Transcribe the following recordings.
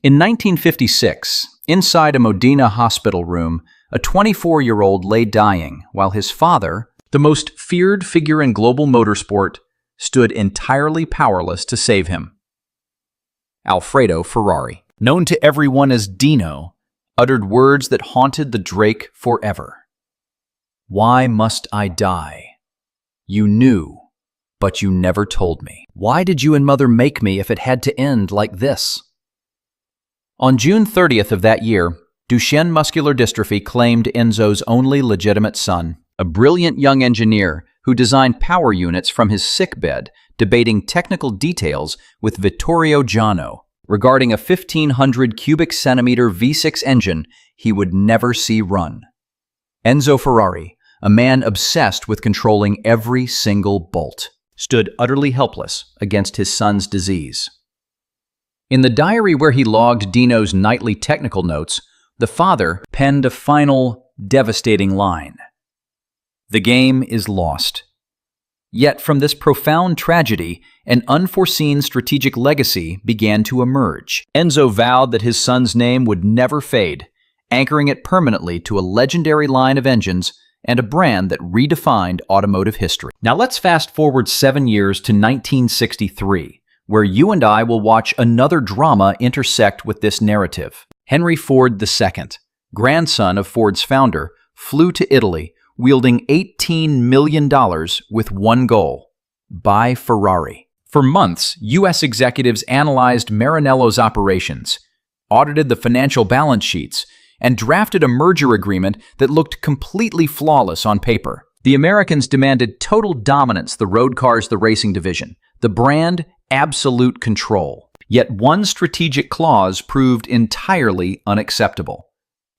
In 1956, inside a Modena hospital room, a 24-year-old lay dying while his father, the most feared figure in global motorsport, stood entirely powerless to save him. Alfredo Ferrari, known to everyone as Dino, uttered words that haunted the Drake forever. "Why must I die? You knew, but you never told me. Why did you and Mother make me if it had to end like this?" On June 30th of that year, Duchenne muscular dystrophy claimed Enzo's only legitimate son, a brilliant young engineer who designed power units from his sickbed, debating technical details with Vittorio Jano regarding a 1,500 cubic centimeter V6 engine he would never see run. Enzo Ferrari, a man obsessed with controlling every single bolt, stood utterly helpless against his son's disease. In the diary where he logged Dino's nightly technical notes, the father penned a final, devastating line. "The game is lost." Yet from this profound tragedy, an unforeseen strategic legacy began to emerge. Enzo vowed that his son's name would never fade, anchoring it permanently to a legendary line of engines and a brand that redefined automotive history. Now let's fast forward 7 years to 1963. Where you and I will watch another drama intersect with this narrative. Henry Ford II, grandson of Ford's founder, flew to Italy, wielding $18 million with one goal: buy Ferrari. For months, U.S. executives analyzed Maranello's operations, audited the financial balance sheets, and drafted a merger agreement that looked completely flawless on paper. The Americans demanded total dominance, the road cars, the racing division, the brand, absolute control. Yet one strategic clause proved entirely unacceptable.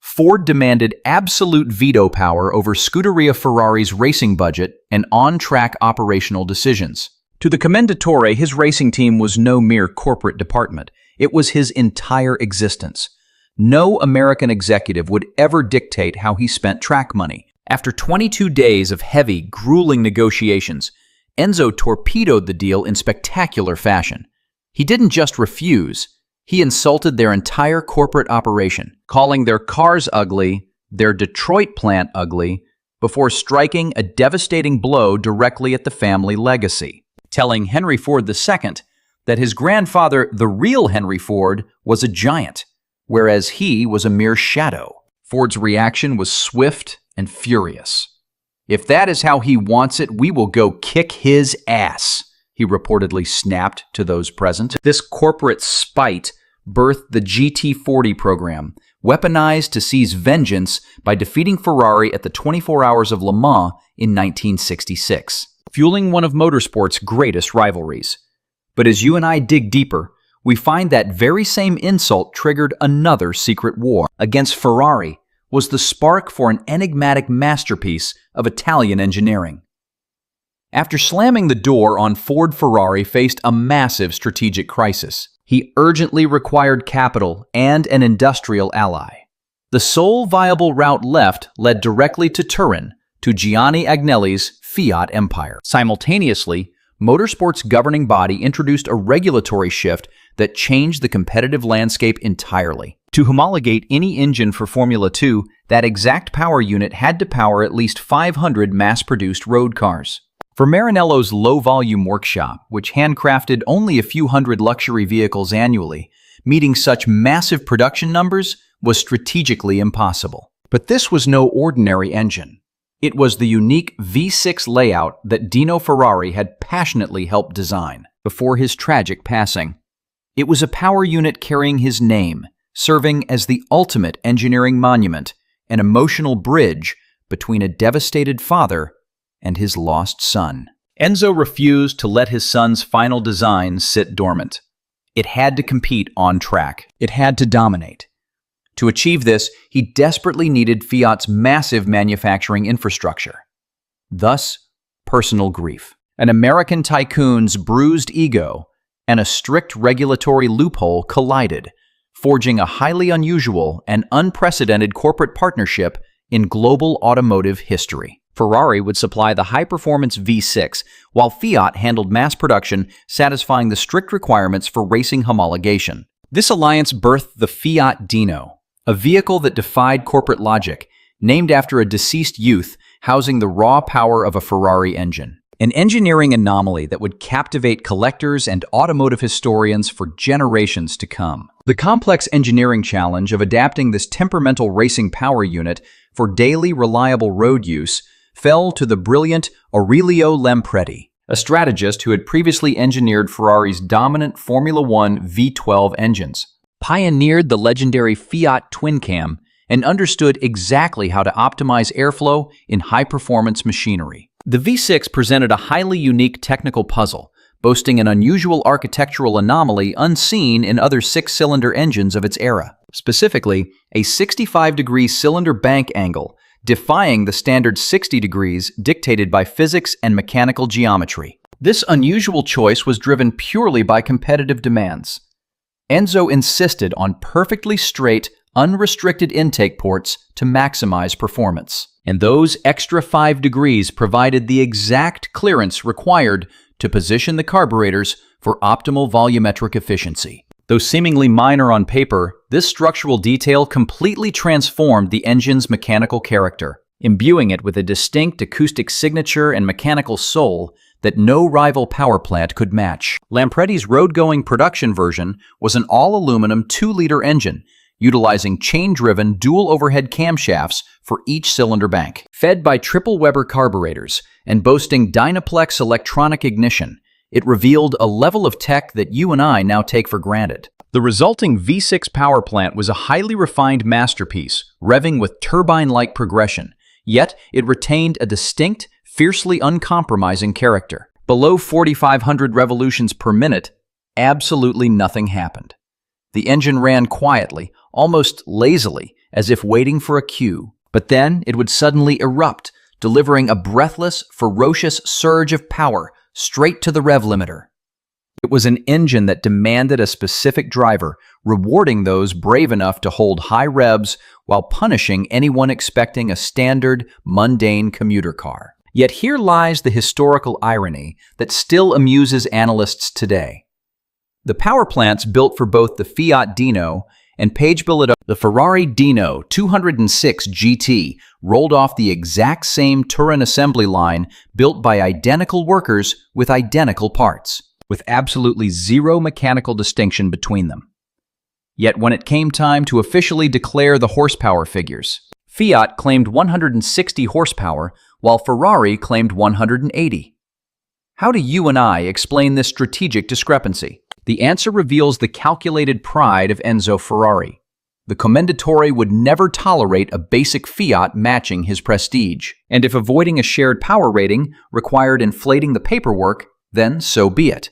Ford demanded absolute veto power over Scuderia Ferrari's racing budget and on-track operational decisions. To the Commendatore, his racing team was no mere corporate department. It was his entire existence. No American executive would ever dictate how he spent track money. After 22 days of heavy, grueling negotiations, Enzo torpedoed the deal in spectacular fashion. He didn't just refuse, he insulted their entire corporate operation, calling their cars ugly, their Detroit plant ugly, before striking a devastating blow directly at the family legacy, telling Henry Ford II that his grandfather, the real Henry Ford, was a giant, whereas he was a mere shadow. Ford's reaction was swift and furious. "If that is how he wants it, we will go kick his ass," he reportedly snapped to those present. This corporate spite birthed the GT40 program, weaponized to seize vengeance by defeating Ferrari at the 24 Hours of Le Mans in 1966, fueling one of motorsport's greatest rivalries. But as you and I dig deeper, we find that very same insult triggered another secret war. Against Ferrari was the spark for an enigmatic masterpiece of Italian engineering. After slamming the door on Ford, Ferrari faced a massive strategic crisis. He urgently required capital and an industrial ally. The sole viable route left led directly to Turin, to Gianni Agnelli's Fiat empire. Simultaneously, Motorsport's governing body introduced a regulatory shift that changed the competitive landscape entirely. To homologate any engine for Formula 2, that exact power unit had to power at least 500 mass-produced road cars. For Maranello's low-volume workshop, which handcrafted only a few hundred luxury vehicles annually, meeting such massive production numbers was strategically impossible. But this was no ordinary engine. It was the unique V6 layout that Dino Ferrari had passionately helped design before his tragic passing. It was a power unit carrying his name, serving as the ultimate engineering monument, an emotional bridge between a devastated father and his lost son. Enzo refused to let his son's final design sit dormant. It had to compete on track. It had to dominate. To achieve this, he desperately needed Fiat's massive manufacturing infrastructure. Thus, personal grief. An American tycoon's bruised ego and a strict regulatory loophole collided, forging a highly unusual and unprecedented corporate partnership in global automotive history. Ferrari would supply the high-performance V6, while Fiat handled mass production, satisfying the strict requirements for racing homologation. This alliance birthed the Fiat Dino, a vehicle that defied corporate logic, named after a deceased youth housing the raw power of a Ferrari engine. An engineering anomaly that would captivate collectors and automotive historians for generations to come. The complex engineering challenge of adapting this temperamental racing power unit for daily reliable road use fell to the brilliant Aurelio Lampredi, a strategist who had previously engineered Ferrari's dominant Formula One V12 engines, pioneered the legendary Fiat twin-cam, and understood exactly how to optimize airflow in high-performance machinery. The V6 presented a highly unique technical puzzle, boasting an unusual architectural anomaly unseen in other six-cylinder engines of its era, specifically a 65-degree cylinder bank angle, defying the standard 60 degrees dictated by physics and mechanical geometry. This unusual choice was driven purely by competitive demands. Enzo insisted on perfectly straight, unrestricted intake ports to maximize performance. And those extra 5 degrees provided the exact clearance required to position the carburetors for optimal volumetric efficiency. Though seemingly minor on paper, this structural detail completely transformed the engine's mechanical character, imbuing it with a distinct acoustic signature and mechanical soul that no rival power plant could match. Lampredi's road-going production version was an all-aluminum 2-liter engine, utilizing chain-driven dual overhead camshafts for each cylinder bank. Fed by triple Weber carburetors and boasting Dynaplex electronic ignition, it revealed a level of tech that you and I now take for granted. The resulting V6 power plant was a highly refined masterpiece, revving with turbine-like progression, yet it retained a distinct, fiercely uncompromising character. Below 4,500 revolutions per minute, absolutely nothing happened. The engine ran quietly, almost lazily, as if waiting for a cue. But then it would suddenly erupt, delivering a breathless, ferocious surge of power straight to the rev limiter. It was an engine that demanded a specific driver, rewarding those brave enough to hold high revs while punishing anyone expecting a standard, mundane commuter car. Yet here lies the historical irony that still amuses analysts today. The power plants built for both the Fiat Dino and page billet the Ferrari Dino 206 GT rolled off the exact same Turin assembly line built by identical workers with identical parts, with absolutely zero mechanical distinction between them. Yet when it came time to officially declare the horsepower figures, Fiat claimed 160 horsepower while Ferrari claimed 180. How do you and I explain this strategic discrepancy? The answer reveals the calculated pride of Enzo Ferrari. The commendatore would never tolerate a basic Fiat matching his prestige. And if avoiding a shared power rating required inflating the paperwork, then so be it.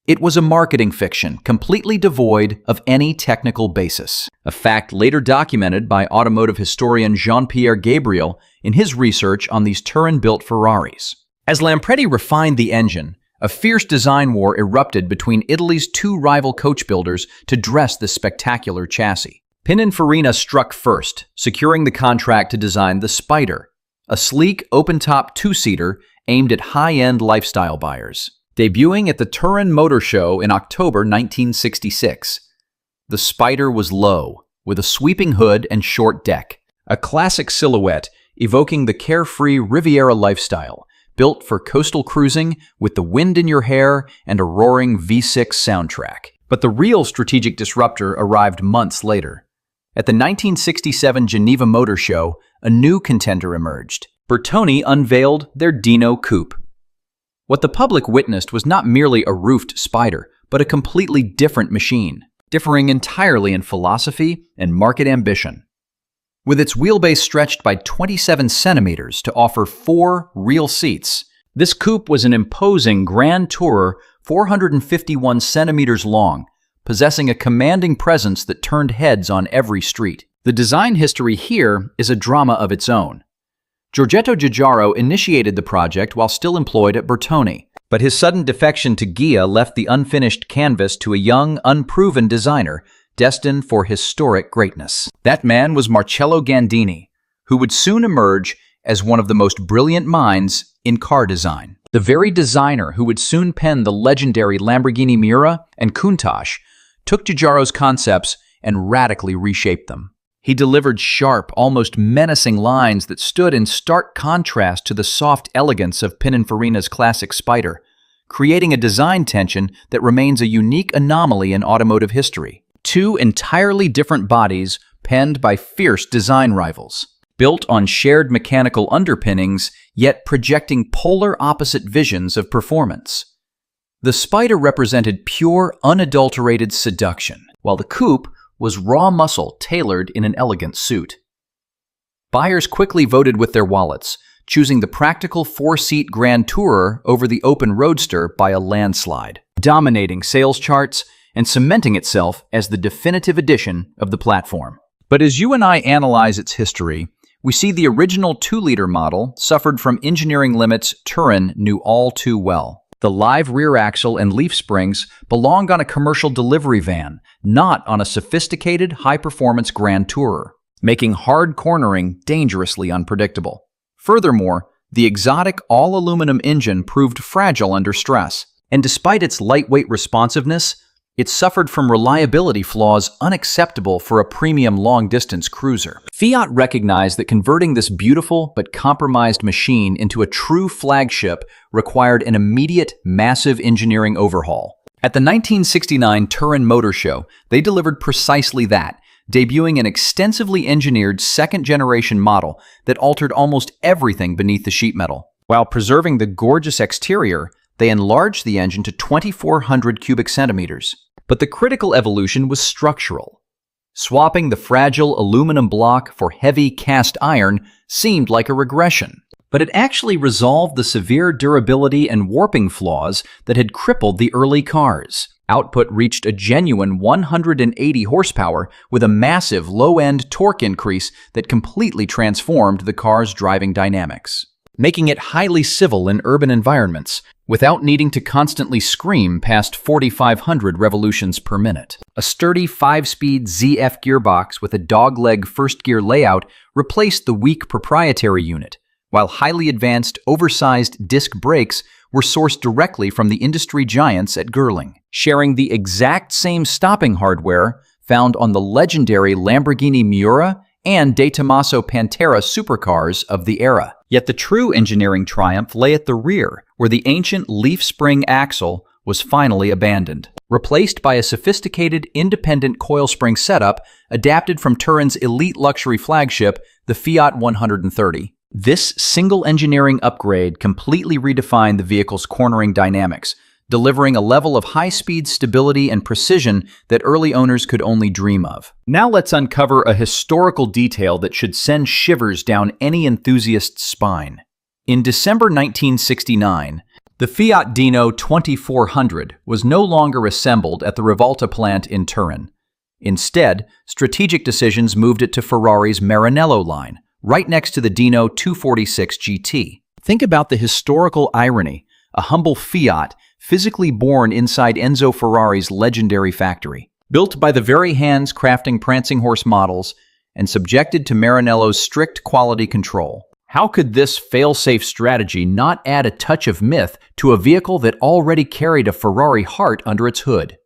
It was a marketing fiction, completely devoid of any technical basis. A fact later documented by automotive historian Jean-Pierre Gabriel in his research on these Turin-built Ferraris. As Lampredi refined the engine, a fierce design war erupted between Italy's two rival coach builders to dress this spectacular chassis. Pininfarina struck first, securing the contract to design the Spider, a sleek, open-top two-seater aimed at high-end lifestyle buyers. Debuting at the Turin Motor Show in October 1966, the Spider was low, with a sweeping hood and short deck, a classic silhouette evoking the carefree Riviera lifestyle, built for coastal cruising with the wind in your hair and a roaring V6 soundtrack. But the real strategic disruptor arrived months later. At the 1967 Geneva Motor Show, a new contender emerged. Bertone unveiled their Dino Coupe. What the public witnessed was not merely a roofed Spider, but a completely different machine, differing entirely in philosophy and market ambition. With its wheelbase stretched by 27 centimeters to offer 4 real seats, this coupe was an imposing Grand Tourer 451 centimeters long, possessing a commanding presence that turned heads on every street. The design history here is a drama of its own. Giorgetto Giugiaro initiated the project while still employed at Bertone, but his sudden defection to Ghia left the unfinished canvas to a young, unproven designer destined for historic greatness. That man was Marcello Gandini, who would soon emerge as one of the most brilliant minds in car design. The very designer who would soon pen the legendary Lamborghini Miura and Countach, took Giugiaro's concepts and radically reshaped them. He delivered sharp, almost menacing lines that stood in stark contrast to the soft elegance of Pininfarina's classic Spider, creating a design tension that remains a unique anomaly in automotive history. Two entirely different bodies penned by fierce design rivals, built on shared mechanical underpinnings, yet projecting polar opposite visions of performance. The Spider represented pure, unadulterated seduction, while the coupe was raw muscle tailored in an elegant suit. Buyers quickly voted with their wallets, choosing the practical four-seat Grand Tourer over the open Roadster by a landslide, dominating sales charts and cementing itself as the definitive edition of the platform. But as you and I analyze its history, we see the original 2-liter model suffered from engineering limits Turin knew all too well. The live rear axle and leaf springs belonged on a commercial delivery van, not on a sophisticated, high-performance Grand Tourer, making hard cornering dangerously unpredictable. Furthermore, the exotic all-aluminum engine proved fragile under stress, and despite its lightweight responsiveness, it suffered from reliability flaws unacceptable for a premium long-distance cruiser. Fiat recognized that converting this beautiful but compromised machine into a true flagship required an immediate, massive engineering overhaul. At the 1969 Turin Motor Show, they delivered precisely that, debuting an extensively engineered second-generation model that altered almost everything beneath the sheet metal. While preserving the gorgeous exterior, they enlarged the engine to 2,400 cubic centimeters. But the critical evolution was structural. Swapping the fragile aluminum block for heavy cast iron seemed like a regression, but it actually resolved the severe durability and warping flaws that had crippled the early cars. Output reached a genuine 180 horsepower with a massive low-end torque increase that completely transformed the car's driving dynamics, making it highly civil in urban environments without needing to constantly scream past 4,500 revolutions per minute. A sturdy 5-speed ZF gearbox with a dogleg first-gear layout replaced the weak proprietary unit, while highly advanced, oversized disc brakes were sourced directly from the industry giants at Girling, sharing the exact same stopping hardware found on the legendary Lamborghini Miura and De Tomaso Pantera supercars of the era. Yet the true engineering triumph lay at the rear, where the ancient leaf spring axle was finally abandoned, replaced by a sophisticated independent coil spring setup adapted from Turin's elite luxury flagship, the Fiat 130. This single engineering upgrade completely redefined the vehicle's cornering dynamics, delivering a level of high-speed stability and precision that early owners could only dream of. Now let's uncover a historical detail that should send shivers down any enthusiast's spine. In December 1969, the Fiat Dino 2400 was no longer assembled at the Rivalta plant in Turin. Instead, strategic decisions moved it to Ferrari's Maranello line, right next to the Dino 246 GT. Think about the historical irony: a humble Fiat physically born inside Enzo Ferrari's legendary factory, built by the very hands crafting prancing horse models and subjected to Maranello's strict quality control. How could this fail-safe strategy not add a touch of myth to a vehicle that already carried a Ferrari heart under its hood?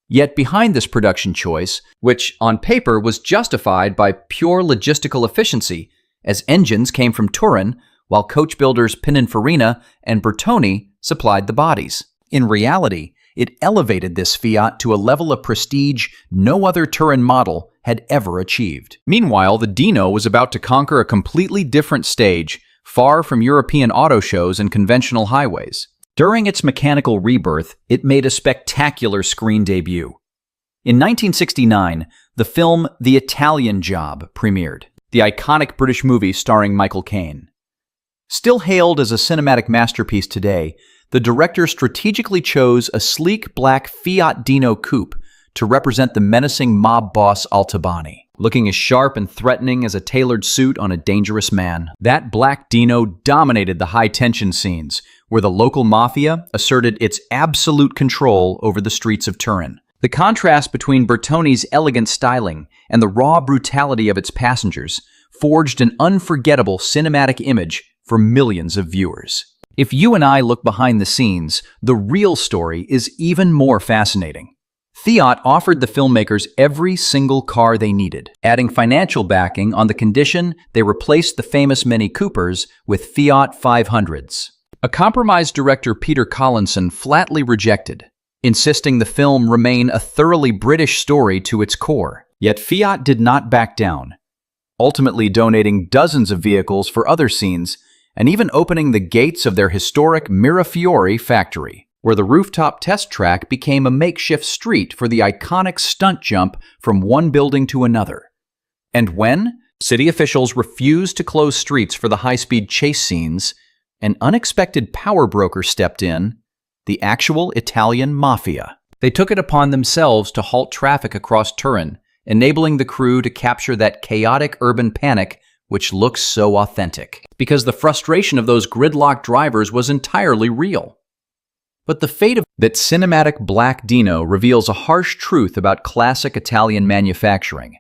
Yet behind this production choice, which on paper was justified by pure logistical efficiency, as engines came from Turin, while coach builders Pininfarina and Bertoni supplied the bodies. In reality, it elevated this Fiat to a level of prestige no other Turin model had ever achieved. Meanwhile, the Dino was about to conquer a completely different stage, far from European auto shows and conventional highways. During its mechanical rebirth, it made a spectacular screen debut. In 1969, the film The Italian Job premiered, the iconic British movie starring Michael Caine. Still hailed as a cinematic masterpiece today, the director strategically chose a sleek black Fiat Dino coupe to represent the menacing mob boss Altobani, looking as sharp and threatening as a tailored suit on a dangerous man. That black Dino dominated the high-tension scenes, where the local mafia asserted its absolute control over the streets of Turin. The contrast between Bertoni's elegant styling and the raw brutality of its passengers forged an unforgettable cinematic image for millions of viewers. If you and I look behind the scenes, the real story is even more fascinating. Fiat offered the filmmakers every single car they needed, adding financial backing on the condition they replaced the famous Mini Coopers with Fiat 500s. A compromised director, Peter Collinson, flatly rejected, insisting the film remain a thoroughly British story to its core. Yet Fiat did not back down, ultimately donating dozens of vehicles for other scenes and even opening the gates of their historic Mirafiori factory, where the rooftop test track became a makeshift street for the iconic stunt jump from one building to another. And when city officials refused to close streets for the high-speed chase scenes, an unexpected power broker stepped in, the actual Italian mafia. They took it upon themselves to halt traffic across Turin, enabling the crew to capture that chaotic urban panic which looks so authentic, because the frustration of those gridlocked drivers was entirely real. But the fate of that cinematic black Dino reveals a harsh truth about classic Italian manufacturing.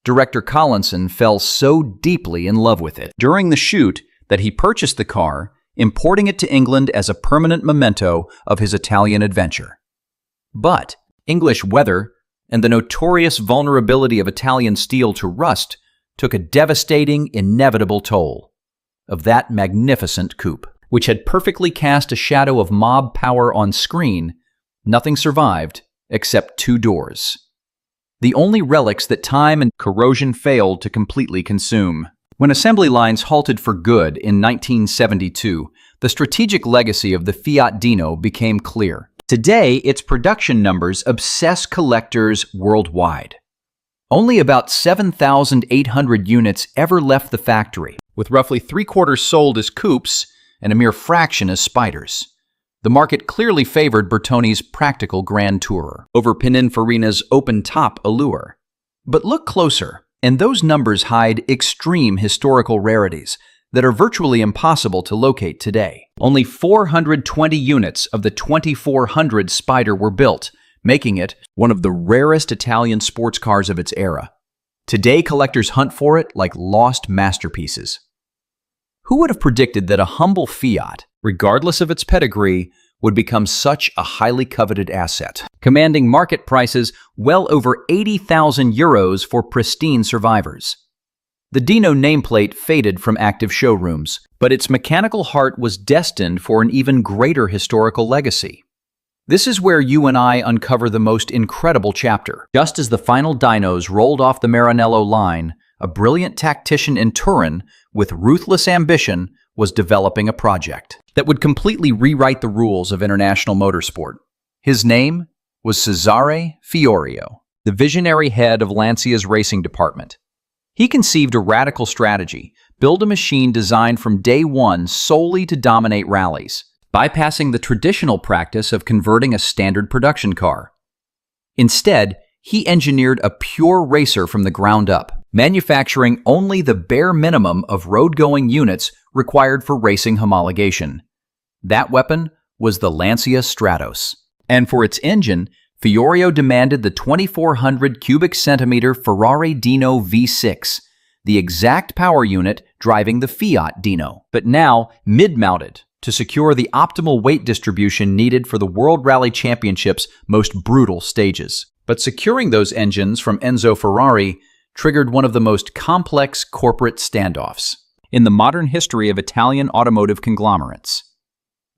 Director Collinson fell so deeply in love with it during the shoot that he purchased the car, importing it to England as a permanent memento of his Italian adventure. But English weather and the notorious vulnerability of Italian steel to rust took a devastating, inevitable toll of that magnificent coupe, which had perfectly cast a shadow of mob power on screen. Nothing survived except two doors, the only relics that time and corrosion failed to completely consume. When assembly lines halted for good in 1972, the strategic legacy of the Fiat Dino became clear. Today, its production numbers obsess collectors worldwide. Only about 7,800 units ever left the factory, with roughly three-quarters sold as coupes and a mere fraction as spiders. The market clearly favored Bertoni's practical Grand Tourer over Pininfarina's open-top allure. But look closer, and those numbers hide extreme historical rarities that are virtually impossible to locate today. Only 420 units of the 2400 Spider were built, making it one of the rarest Italian sports cars of its era. Today, collectors hunt for it like lost masterpieces. Who would have predicted that a humble Fiat, regardless of its pedigree, would become such a highly coveted asset, commanding market prices well over 80,000 euros for pristine survivors? The Dino nameplate faded from active showrooms, but its mechanical heart was destined for an even greater historical legacy. This is where you and I uncover the most incredible chapter. Just as the final Dinos rolled off the Maranello line, a brilliant tactician in Turin with ruthless ambition was developing a project that would completely rewrite the rules of international motorsport. His name was Cesare Fiorio, the visionary head of Lancia's racing department. He conceived a radical strategy, build a machine designed from day one solely to dominate rallies, bypassing the traditional practice of converting a standard production car. Instead, he engineered a pure racer from the ground up, manufacturing only the bare minimum of road-going units required for racing homologation. That weapon was the Lancia Stratos. And for its engine, Fiorio demanded the 2,400 cubic centimeter Ferrari Dino V6, the exact power unit driving the Fiat Dino, but now mid-mounted to secure the optimal weight distribution needed for the World Rally Championship's most brutal stages. But securing those engines from Enzo Ferrari triggered one of the most complex corporate standoffs in the modern history of Italian automotive conglomerates.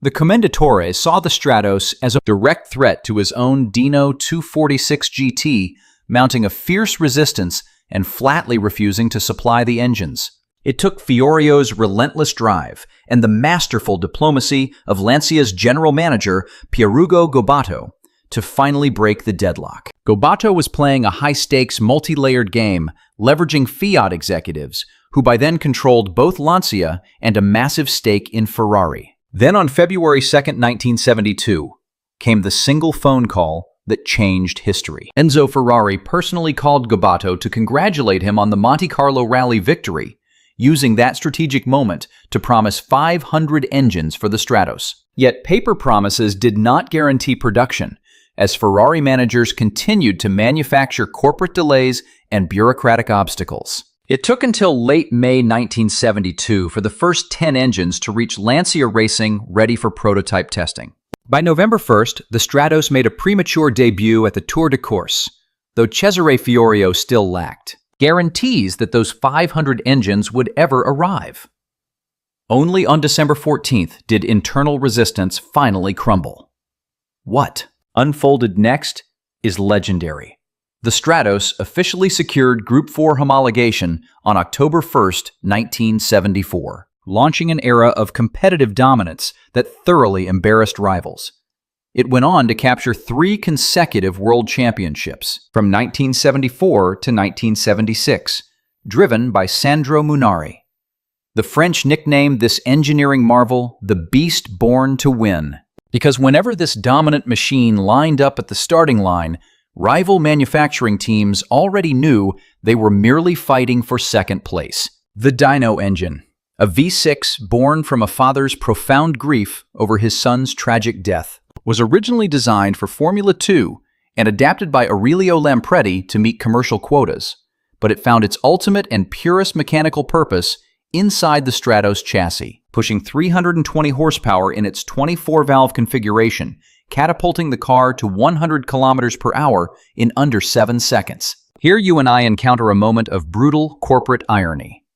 The Commendatore saw the Stratos as a direct threat to his own Dino 246 GT, mounting a fierce resistance and flatly refusing to supply the engines. It took Fiorio's relentless drive and the masterful diplomacy of Lancia's general manager, Pierugo Gobato, to finally break the deadlock. Gobato was playing a high-stakes, multi-layered game, leveraging Fiat executives, who by then controlled both Lancia and a massive stake in Ferrari. Then on February 2, 1972, came the single phone call that changed history. Enzo Ferrari personally called Gobato to congratulate him on the Monte Carlo rally victory, using that strategic moment to promise 500 engines for the Stratos. Yet paper promises did not guarantee production, as Ferrari managers continued to manufacture corporate delays and bureaucratic obstacles. It took until late May 1972 for the first 10 engines to reach Lancia Racing ready for prototype testing. By November 1st, the Stratos made a premature debut at the Tour de Corse, though Cesare Fiorio still lacked guarantees that those 500 engines would ever arrive. Only on December 14th did internal resistance finally crumble. What unfolded next is legendary. The Stratos officially secured Group 4 homologation on October 1st, 1974, launching an era of competitive dominance that thoroughly embarrassed rivals. It went on to capture 3 consecutive world championships from 1974 to 1976, driven by Sandro Munari. The French nicknamed this engineering marvel the beast born to win, because whenever this dominant machine lined up at the starting line, rival manufacturing teams already knew they were merely fighting for second place. The Dino engine, a V6 born from a father's profound grief over his son's tragic death, was originally designed for Formula 2 and adapted by Aurelio Lampredi to meet commercial quotas, but it found its ultimate and purest mechanical purpose inside the Stratos chassis, pushing 320 horsepower in its 24-valve configuration, catapulting the car to 100 kilometers per hour in under 7 seconds. Here you and I encounter a moment of brutal corporate irony.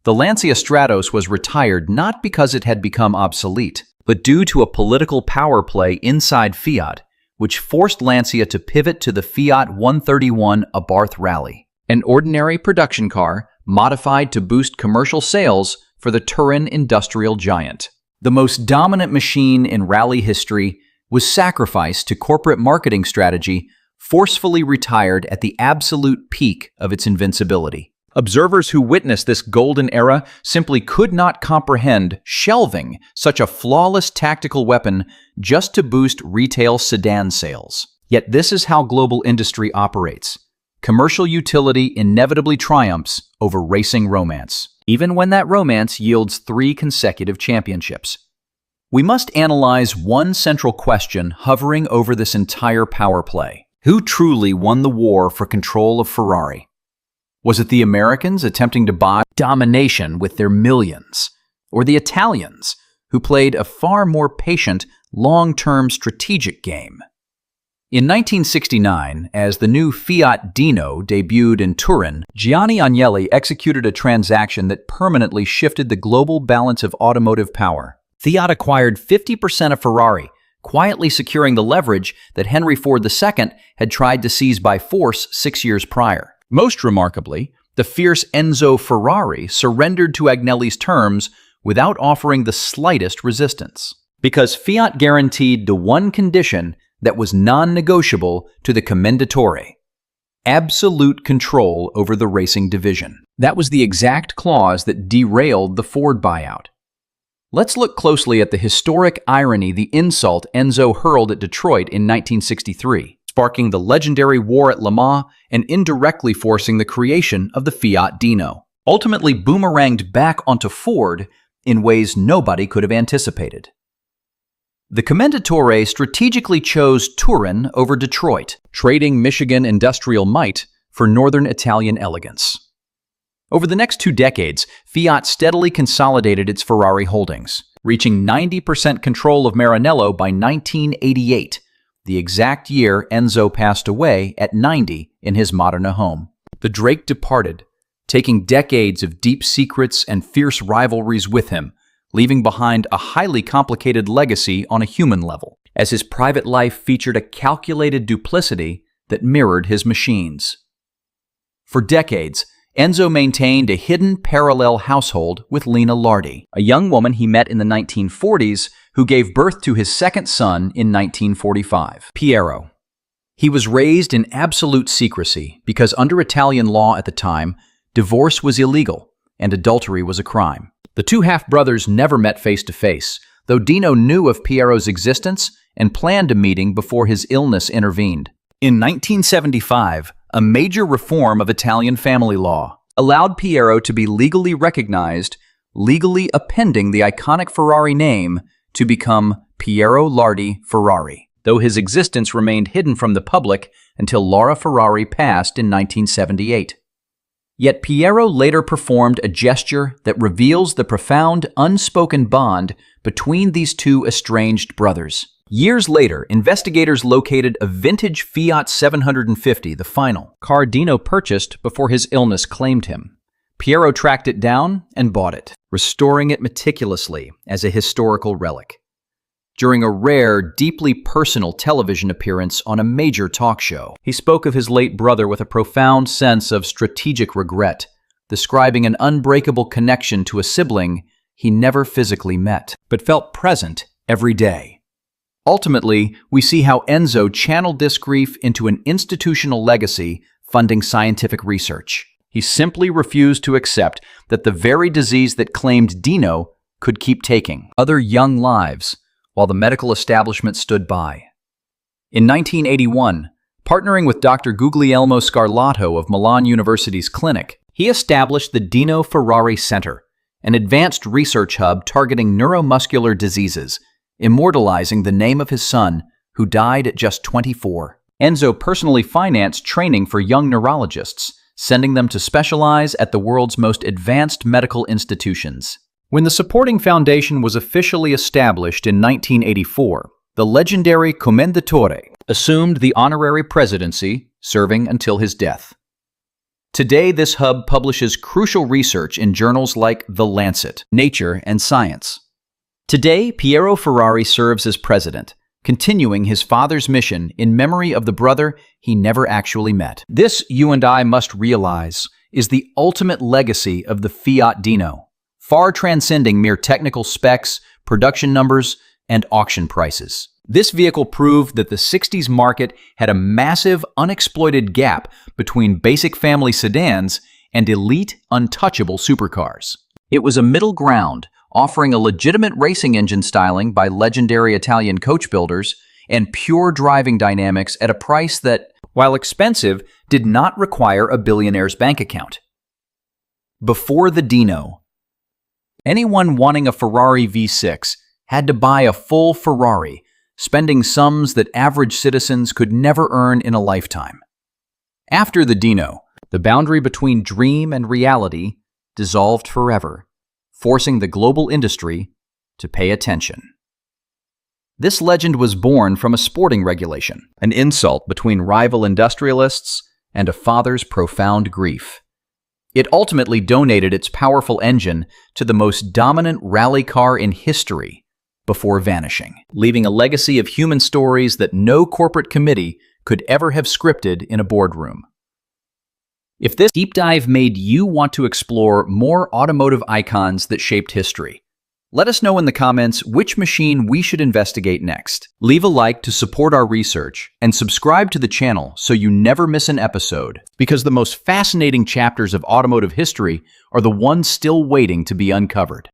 The Lancia Stratos was retired not because it had become obsolete, but due to a political power play inside Fiat, which forced Lancia to pivot to the Fiat 131 Abarth Rally, an ordinary production car modified to boost commercial sales for the Turin industrial giant. The most dominant machine in rally history was sacrificed to corporate marketing strategy, forcefully retired at the absolute peak of its invincibility. Observers who witnessed this golden era simply could not comprehend shelving such a flawless tactical weapon just to boost retail sedan sales. Yet this is how global industry operates. Commercial utility inevitably triumphs over racing romance, even when that romance yields 3 consecutive championships. We must analyze one central question hovering over this entire power play. Who truly won the war for control of Ferrari? Was it the Americans attempting to buy domination with their millions, or the Italians, who played a far more patient, long-term strategic game? In 1969, as the new Fiat Dino debuted in Turin, Gianni Agnelli executed a transaction that permanently shifted the global balance of automotive power. Fiat acquired 50% of Ferrari, quietly securing the leverage that Henry Ford II had tried to seize by force 6 years prior. Most remarkably, the fierce Enzo Ferrari surrendered to Agnelli's terms without offering the slightest resistance, because Fiat guaranteed the one condition that was non-negotiable to the Commendatore: absolute control over the racing division. That was the exact clause that derailed the Ford buyout. Let's look closely at the historic irony the insult Enzo hurled at Detroit in 1963. Sparking the legendary war at Le Mans and indirectly forcing the creation of the Fiat Dino, ultimately boomeranged back onto Ford in ways nobody could have anticipated. The Commendatore strategically chose Turin over Detroit, trading Michigan industrial might for northern Italian elegance. Over the next 2 decades, Fiat steadily consolidated its Ferrari holdings, reaching 90% control of Maranello by 1988, the exact year Enzo passed away at 90 in his Modena home. The Drake departed, taking decades of deep secrets and fierce rivalries with him, leaving behind a highly complicated legacy on a human level, as his private life featured a calculated duplicity that mirrored his machines. For decades, Enzo maintained a hidden parallel household with Lina Lardi, a young woman he met in the 1940s who gave birth to his second son in 1945, Piero. He was raised in absolute secrecy because under Italian law at the time, divorce was illegal and adultery was a crime. The 2 half-brothers never met face-to-face, though Dino knew of Piero's existence and planned a meeting before his illness intervened. In 1975, a major reform of Italian family law allowed Piero to be legally recognized, legally appending the iconic Ferrari name to become Piero Lardi Ferrari, though his existence remained hidden from the public until Laura Ferrari passed in 1978. Yet Piero later performed a gesture that reveals the profound, unspoken bond between these 2 estranged brothers. Years later, investigators located a vintage Fiat 750, the final car Dino purchased before his illness claimed him. Piero tracked it down and bought it, restoring it meticulously as a historical relic. During a rare, deeply personal television appearance on a major talk show, he spoke of his late brother with a profound sense of strategic regret, describing an unbreakable connection to a sibling he never physically met, but felt present every day. Ultimately, we see how Enzo channeled this grief into an institutional legacy funding scientific research. He simply refused to accept that the very disease that claimed Dino could keep taking other young lives, while the medical establishment stood by. In 1981, partnering with Dr. Guglielmo Scarlato of Milan University's clinic, he established the Dino Ferrari Center, an advanced research hub targeting neuromuscular diseases, immortalizing the name of his son, who died at just 24. Enzo personally financed training for young neurologists, sending them to specialize at the world's most advanced medical institutions. When the supporting foundation was officially established in 1984, the legendary Commendatore assumed the honorary presidency, serving until his death. Today, this hub publishes crucial research in journals like The Lancet, Nature, and Science. Today, Piero Ferrari serves as president, continuing his father's mission in memory of the brother he never actually met. This, you and I must realize, is the ultimate legacy of the Fiat Dino, far transcending mere technical specs, production numbers, and auction prices. This vehicle proved that the 60s market had a massive, unexploited gap between basic family sedans and elite, untouchable supercars. It was a middle ground, offering a legitimate racing engine styling by legendary Italian coach builders and pure driving dynamics at a price that, while expensive, did not require a billionaire's bank account. Before the Dino, anyone wanting a Ferrari V6 had to buy a full Ferrari, spending sums that average citizens could never earn in a lifetime. After the Dino, the boundary between dream and reality dissolved forever, forcing the global industry to pay attention. This legend was born from a sporting regulation, an insult between rival industrialists and a father's profound grief. It ultimately donated its powerful engine to the most dominant rally car in history before vanishing, leaving a legacy of human stories that no corporate committee could ever have scripted in a boardroom. If this deep dive made you want to explore more automotive icons that shaped history, let us know in the comments which machine we should investigate next. Leave a like to support our research and subscribe to the channel so you never miss an episode, because the most fascinating chapters of automotive history are the ones still waiting to be uncovered.